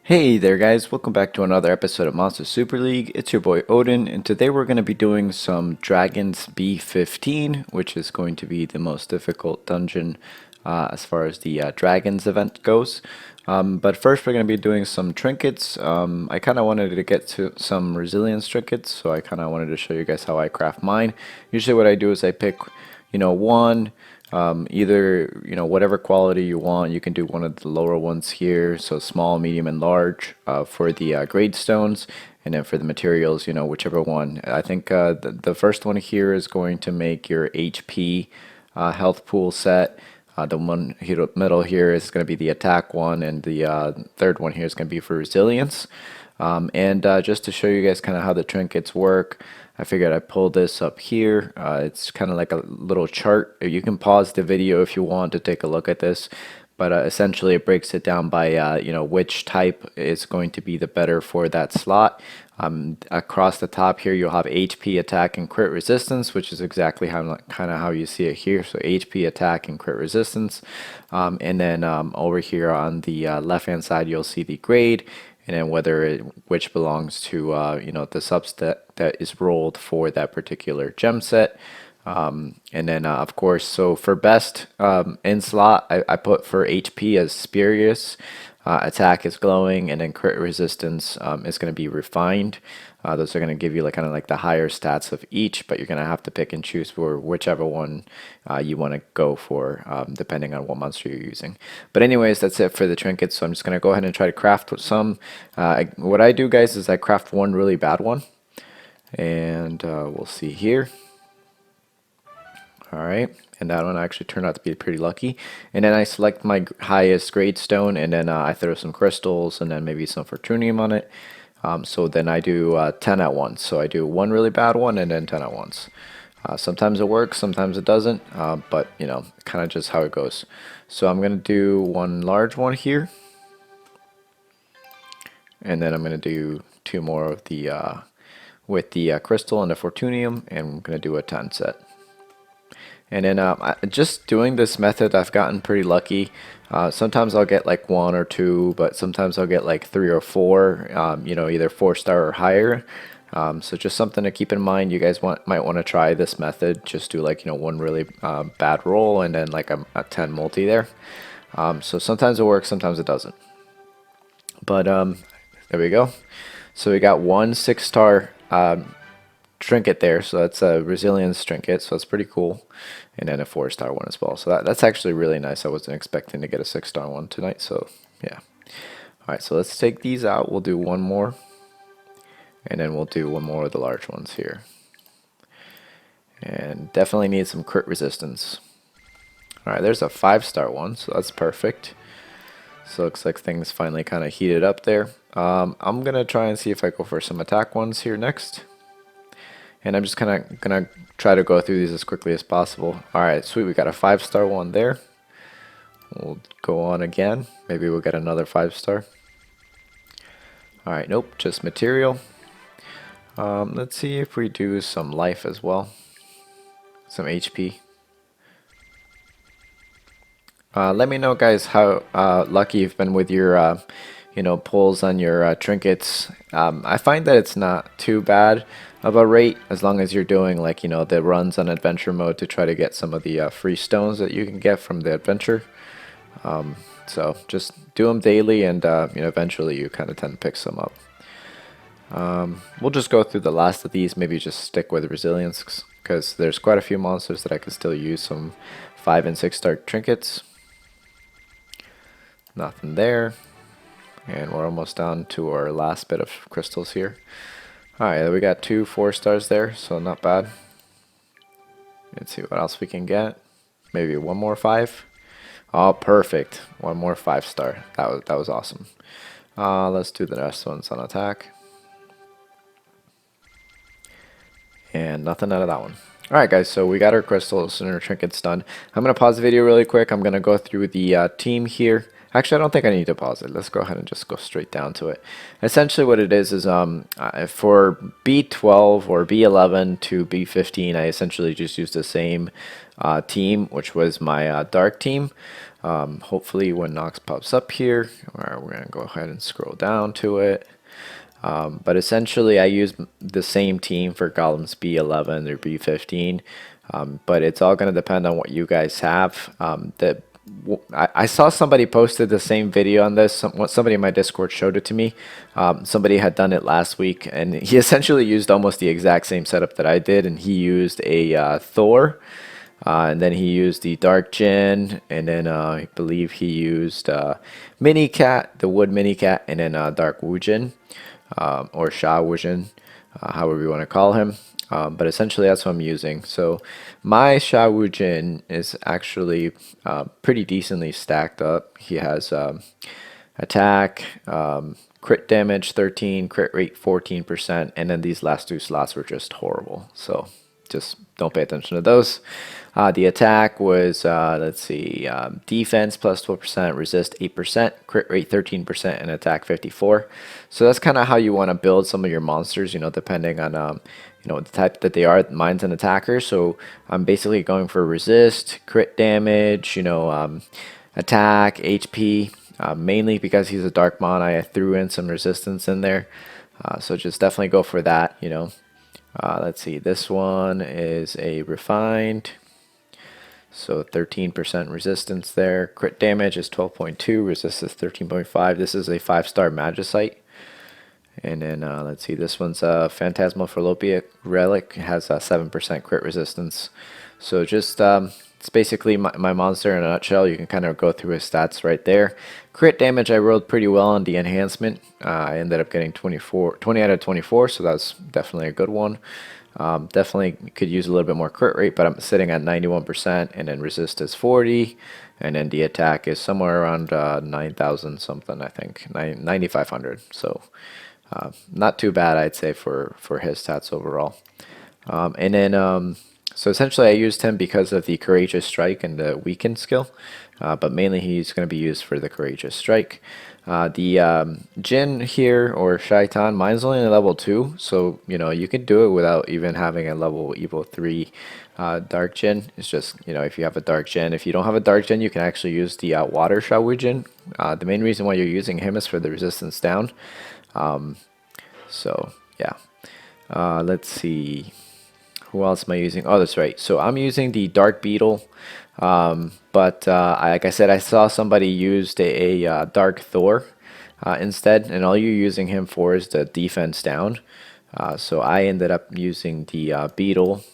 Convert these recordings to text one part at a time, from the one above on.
Hey there guys, welcome back to another episode of Monster Super League. It's your boy Odin, and today we're going to be doing some Dragons B15, which is going to be the most difficult dungeon as far as the Dragons event goes. But first we're going to be doing some trinkets. I kind of wanted to get to some resilience trinkets, so I kind of wanted to show you guys how I craft mine. Usually what I do is I pick, one either whatever quality you want. You can do one of the lower ones here, so small, medium, and large for the grade stones, and then for the materials, whichever one. I think the first one here is going to make your HP health pool set. The one here middle here is going to be the attack one, and the third one here is going to be for resilience. And just to show you guys kind of how the trinkets work, I figured I'd pull this up here. It's kind of like a little chart. You can pause the video if you want to take a look at this, but essentially it breaks it down by which type is going to be the better for that slot. Across the top here you'll have HP, attack, and crit resistance, which is exactly how you see it here. So HP, attack, and crit resistance, and then over here on the left hand side you'll see the grade, and then which belongs to the subset that is rolled for that particular gem set. And then of course, so for best in slot, I put for HP as Spurious, attack is glowing, and then crit resistance is going to be refined. Those are going to give you kind of like the higher stats of each, but you're going to have to pick and choose for whichever one you want to go for, depending on what monster you're using. But anyways, that's it for the trinkets. So I'm just going to go ahead and try to craft some. What I do, guys, is I craft one really bad one, and we'll see here. Alright, and that one actually turned out to be pretty lucky. And then I select my highest grade stone, and then I throw some crystals and then maybe some fortunium on it. So then I do 10 at once. So I do one really bad one and then 10 at once. Sometimes it works, sometimes it doesn't, but kind of just how it goes. So I'm going to do one large one here. And then I'm going to do two more of the with the crystal and the fortunium, and I'm going to do a 10 set. And then just doing this method, I've gotten pretty lucky. Sometimes I'll get like one or two, but sometimes I'll get like three or four, either 4-star or higher. So just something to keep in mind. You guys might want to try this method. Just do like, one really bad roll and then like a 10 multi there. So sometimes it works, sometimes it doesn't. But there we go. So we got one 6-star trinket there, so that's a resilience trinket, so that's pretty cool, and then a 4-star one as well. So that's actually really nice. I wasn't expecting to get a 6-star one tonight, so yeah. Alright, so let's take these out. We'll do one more, and then we'll do one more of the large ones here, and definitely need some crit resistance. Alright, there's a 5-star one, so that's perfect. So looks like things finally kind of heated up there. I'm gonna try and see if I go for some attack ones here next. And I'm just kind of gonna try to go through these as quickly as possible. Alright, sweet, we got a 5-star one there. We'll go on again. Maybe we'll get another 5-star. Alright, nope, just material. Let's see if we do some life as well. Some HP. Let me know, guys, how lucky you've been with your pulls on your trinkets. I find that it's not too bad of a rate as long as you're doing like the runs on adventure mode to try to get some of the free stones that you can get from the adventure. So just do them daily, and eventually you kind of tend to pick some up. We'll just go through the last of these. Maybe just stick with resilience because there's quite a few monsters that I can still use some 5- and 6-star trinkets. Nothing there. And we're almost down to our last bit of crystals here. Alright, we got 2 4-stars there, so not bad. Let's see what else we can get. Maybe one more 5. Oh, perfect. One more 5-star. That was awesome. Let's do the rest ones on attack. And nothing out of that one. Alright guys, so we got our crystals and our trinkets done. I'm going to pause the video really quick. I'm going to go through the team here. Actually, I don't think I need to pause it. Let's go ahead and just go straight down to it. Essentially what it is for B12 or B11 to B15, I essentially just used the same team, which was my dark team. Hopefully when Nox pops up here, we're going to go ahead and scroll down to it. But essentially I use the same team for Golems B11 or B15, but it's all going to depend on what you guys have. I saw somebody posted the same video on this. Somebody in my Discord showed it to me. Somebody had done it last week, and he essentially used almost the exact same setup that I did, and he used a Thor. And then he used the Dark Djinn, and then I believe he used Mini Cat, the Wood Mini Cat, and then Dark Wujin, or Sha Wujin, however you want to call him. But essentially that's what I'm using. So my Sha Wujin is actually pretty decently stacked up. He has attack, crit damage 13, crit rate 14%, and then these last two slots were just horrible. So just don't pay attention to those. The attack was, let's see, defense plus 12%, resist 8%, crit rate 13%, and attack 54. So that's kind of how you want to build some of your monsters, you know, depending on, you know, the type that they are. Mine's an attacker, so I'm basically going for resist, crit damage, you know, attack, HP, mainly because he's a dark mon. I threw in some resistance in there. So just definitely go for that, you know. Let's see, this one is a refined, so 13% resistance there. Crit damage is 12.2, resistance 13.5. This is a 5-star Magicite. And then let's see, this one's a Phantasmal Fallopian Relic. It has a 7% crit resistance. So just it's basically my monster in a nutshell. You can kind of go through his stats right there. Crit damage I rolled pretty well on the enhancement. I ended up getting 20 out of 24, so that's definitely a good one. Definitely could use a little bit more crit rate, but I'm sitting at 91%, and then resist is 40, and then the attack is somewhere around 9,000 something, I think, 9,500. So not too bad, I'd say, for his stats overall. And then so essentially I used him because of the Courageous Strike and the Weaken skill, but mainly he's going to be used for the Courageous Strike. The Djinn here, or Shaitan, mine's only a level 2, so you know you can do it without even having a level Evo 3 Dark Djinn. It's just, you know, if you have a Dark Djinn. If you don't have a Dark Djinn, you can actually use the Water Shawujin. The main reason why you're using him is for the resistance down. So yeah, let's see. Who else am I using? Oh, that's right. So I'm using the Dark Beetle, but like I said, I saw somebody used a Dark Thor instead, and all you're using him for is the defense down. So I ended up using the Beetle,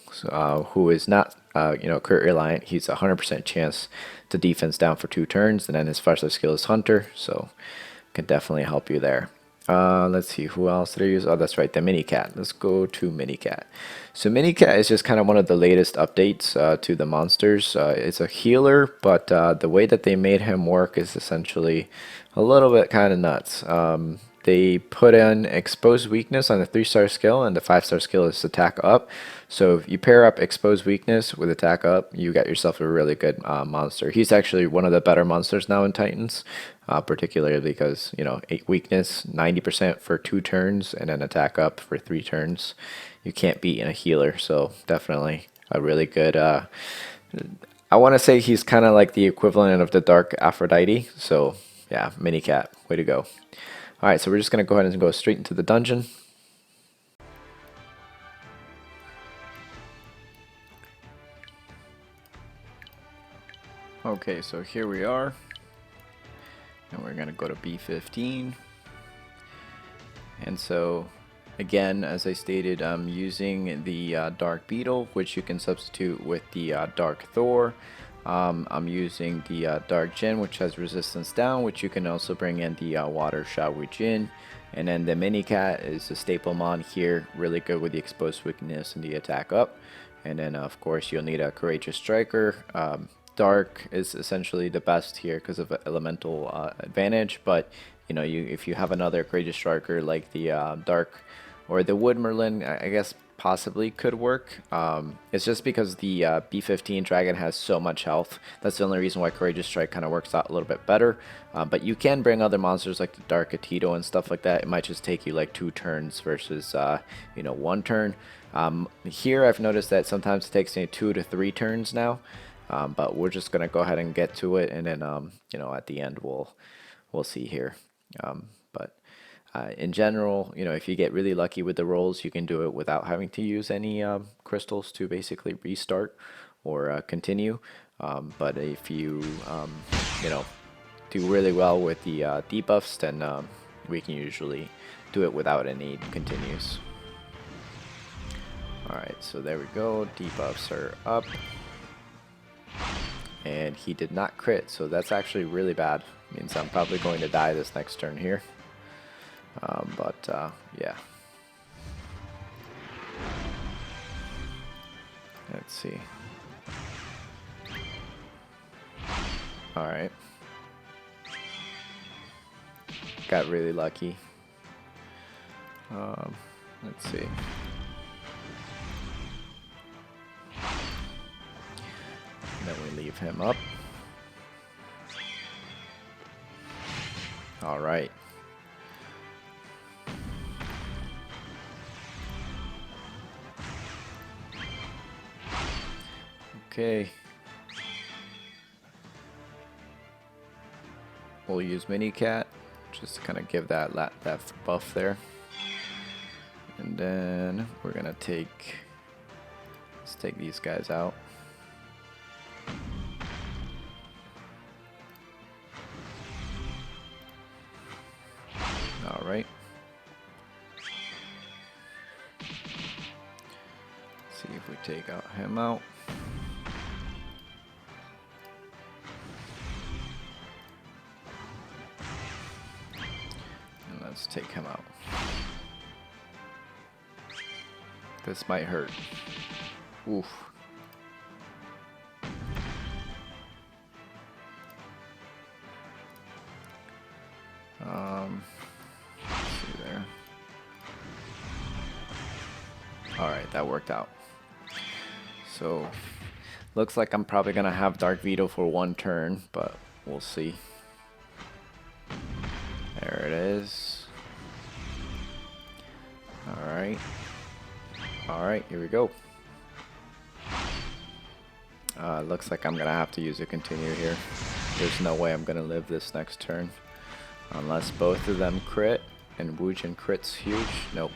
who is not you know, crit reliant. He's 100% chance to defense down for 2 turns, and then his special skill is Hunter, so can definitely help you there. Let's see, who else did I use? Oh, that's right, the Mini Cat. Let's go to Mini Cat. So Mini Cat is just kind of one of the latest updates to the monsters. It's a healer, but the way that they made him work is essentially a little bit kind of nuts. They put in Exposed Weakness on the 3-star skill, and the 5-star skill is Attack Up. So if you pair up Exposed Weakness with Attack Up, you got yourself a really good monster. He's actually one of the better monsters now in Titans, particularly because, you know, 8 Weakness, 90% for 2 turns, and then Attack Up for 3 turns. You can't beat in a healer, so definitely a really good... I want to say he's kind of like the equivalent of the Dark Aphrodite, so yeah, Mini Cat, way to go. Alright, so we're just going to go ahead and go straight into the dungeon. Okay, so here we are. And we're going to go to B15. And so, again, as I stated, I'm using the Dark Beetle, which you can substitute with the Dark Thor. I'm using the Dark Djinn, which has resistance down, which you can also bring in the Water Shawujin. And then the Mini Cat is a staple mon here, really good with the Exposed Weakness and the Attack Up. And then, of course, you'll need a Courageous Striker. Dark is essentially the best here because of elemental advantage, but you know, if you have another Courageous Striker like the Dark or the Wood Merlin, I guess possibly could work. It's just because the B15 Dragon has so much health. That's the only reason why Courageous Strike kind of works out a little bit better. But you can bring other monsters like the Dark Atito and stuff like that. It might just take you like 2 turns versus you know, 1 turn. Here I've noticed that sometimes it takes me 2 to 3 turns now. but we're just gonna go ahead and get to it, and then you know, at the end we'll see here. But in general, you know, if you get really lucky with the rolls, you can do it without having to use any crystals to basically restart or continue. But if you you know, do really well with the debuffs, then we can usually do it without any continues. Alright, so there we go. Debuffs are up. And he did not crit, so that's actually really bad. Means I'm probably going to die this next turn here. Yeah. Let's see. Alright. Got really lucky. Let's see. Then we leave him up. All right. Okay. We'll use Mini Cat just to kind of give that buff there. And then we're gonna let's take these guys out. All right. See if we take him out. And let's take him out. This might hurt. Oof. Let's see there. Alright, that worked out. So, looks like I'm probably gonna have Dark Veto for one turn, but we'll see. There it is. Alright. Alright, here we go. Looks like I'm gonna have to use a continue here. There's no way I'm gonna live this next turn. Unless both of them crit, and Woojin crits huge. Nope.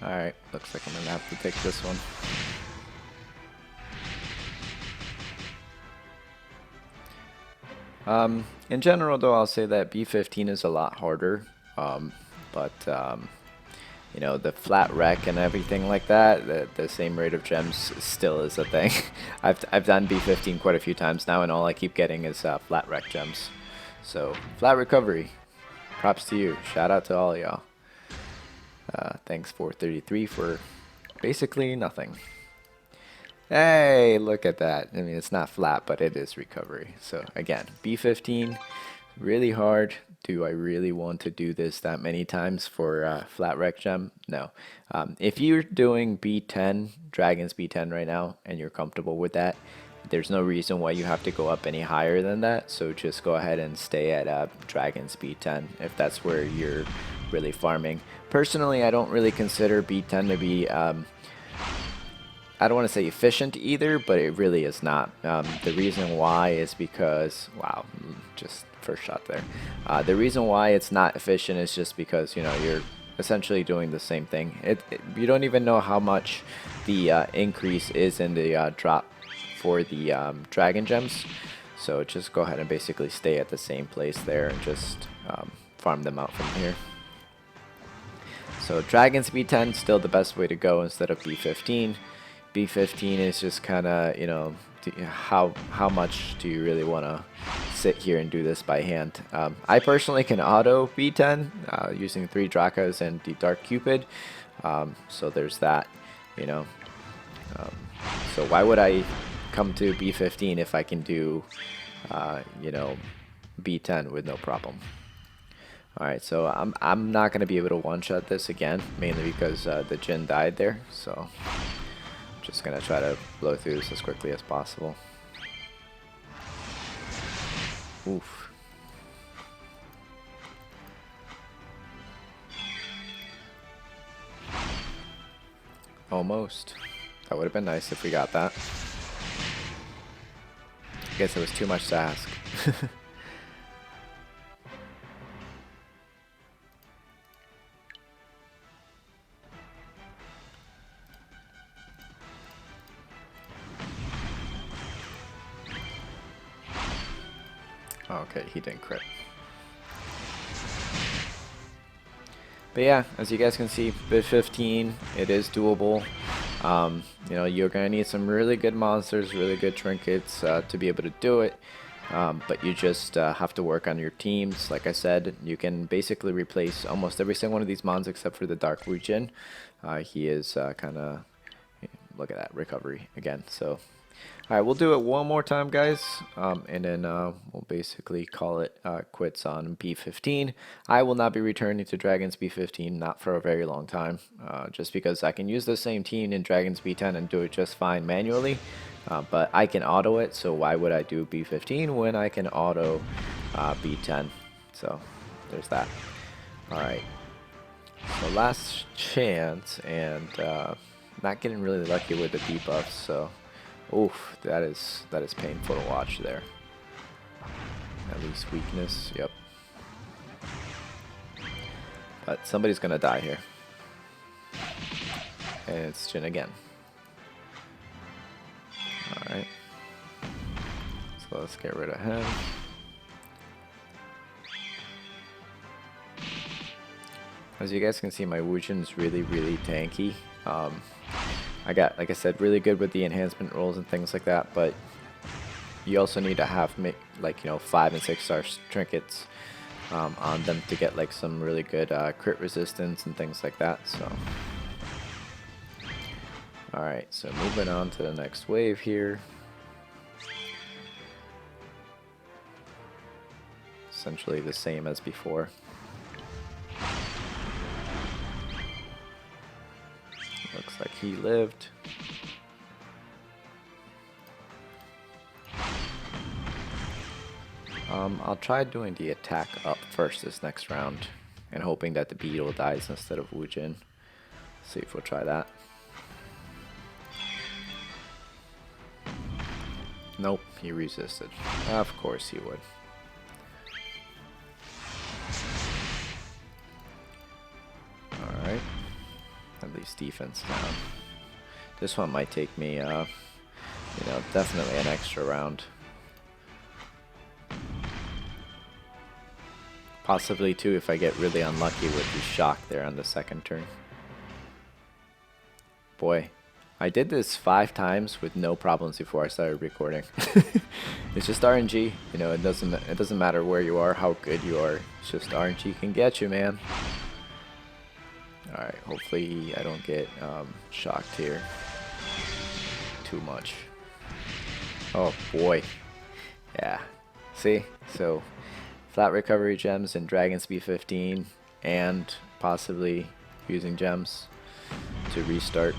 Alright, looks like I'm gonna have to take this one. In general though, I'll say that B15 is a lot harder, you know, the flat wreck and everything like that, the same rate of gems still is a thing. I've done B15 quite a few times now, and all I keep getting is flat wreck gems. So, flat recovery. Props to you. Shout out to all y'all. Thanks 433 for basically nothing. Hey, look at that. I mean, it's not flat, but it is recovery. So again, B15, really hard. Do I really want to do this that many times for flat wreck gem? No. If you're doing B10, Dragons B10 right now, and you're comfortable with that, there's no reason why you have to go up any higher than that. So just go ahead and stay at Dragons B10 if that's where you're really farming. Personally, I don't really consider B10 to be I don't want to say efficient either, but it really is not. The reason why is because, wow, just first shot there. The reason why it's not efficient is just because, you know, you're essentially doing the same thing. You don't even know how much the increase is in the drop for the dragon gems. So just go ahead and basically stay at the same place there and just farm them out from here. So Dragons B10 still the best way to go instead of B15. B15 is just kind of, you know, how much do you really want to sit here and do this by hand? I personally can auto B10 using 3 Drakas and the Dark Cupid, so there's that, you know. So why would I come to B15 if I can do, you know, B10 with no problem? Alright, so I'm not going to be able to one-shot this again, mainly because the Jhin died there, so just going to try to blow through this as quickly as possible. Oof. Almost. That would have been nice if we got that. guess it was too much to ask. Okay, he didn't crit. But yeah, as you guys can see, B15, it is doable. You know, you're going to need some really good monsters, really good trinkets to be able to do it. But you just have to work on your teams. Like I said, you can basically replace almost every single one of these mons except for the Dark Wujin. He is kind of, look at that, recovery again. So alright, we'll do it one more time, guys, and then we'll basically call it quits on B15. I will not be returning to Dragons B15, not for a very long time, just because I can use the same team in Dragons B10 and do it just fine manually, but I can auto it, so why would I do B15 when I can auto B10? So there's that. Alright, so last chance, and not getting really lucky with the debuffs, so oof, that is painful to watch there. At least weakness, yep. But somebody's gonna die here. And it's Jin again. Alright. So let's get rid of him. As you guys can see, my Wujin is really, really tanky. I got, like I said, really good with the enhancement rolls and things like that, but you also need to have, like, you know, 5 and 6 star trinkets on them to get, like, some really good crit resistance and things like that, so. Alright, so moving on to the next wave here. Essentially the same as before. Looks like he lived. I'll try doing the attack up first this next round and hoping that the beetle dies instead of Wujin. See if we'll try that. Nope, he resisted. Of course he would. Alright. At least defense down. This one might take me, you know, definitely an extra round. Possibly too if I get really unlucky with the shock there on the second turn. Boy, I did this 5 times with no problems before I started recording. It's just RNG, you know. It doesn't matter where you are, how good you are. It's just RNG can get you, man. Alright, hopefully I don't get shocked here too much. Oh boy. Yeah. See? So, flat recovery gems in Dragons B15 and possibly using gems to restart.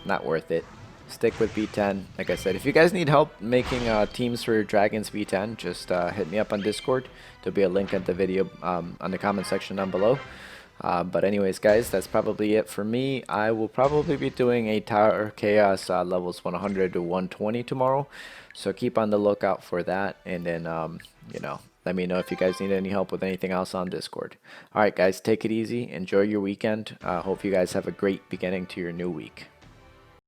Not worth it. Stick with B10. Like I said, if you guys need help making teams for Dragons B10, just hit me up on Discord. There'll be a link at the video on the comment section down below. But anyways, guys, that's probably it for me. I will probably be doing a Tower Chaos levels 100 to 120 tomorrow. So keep on the lookout for that. And then, you know, let me know if you guys need any help with anything else on Discord. Alright, guys, take it easy. Enjoy your weekend. Hope you guys have a great beginning to your new week.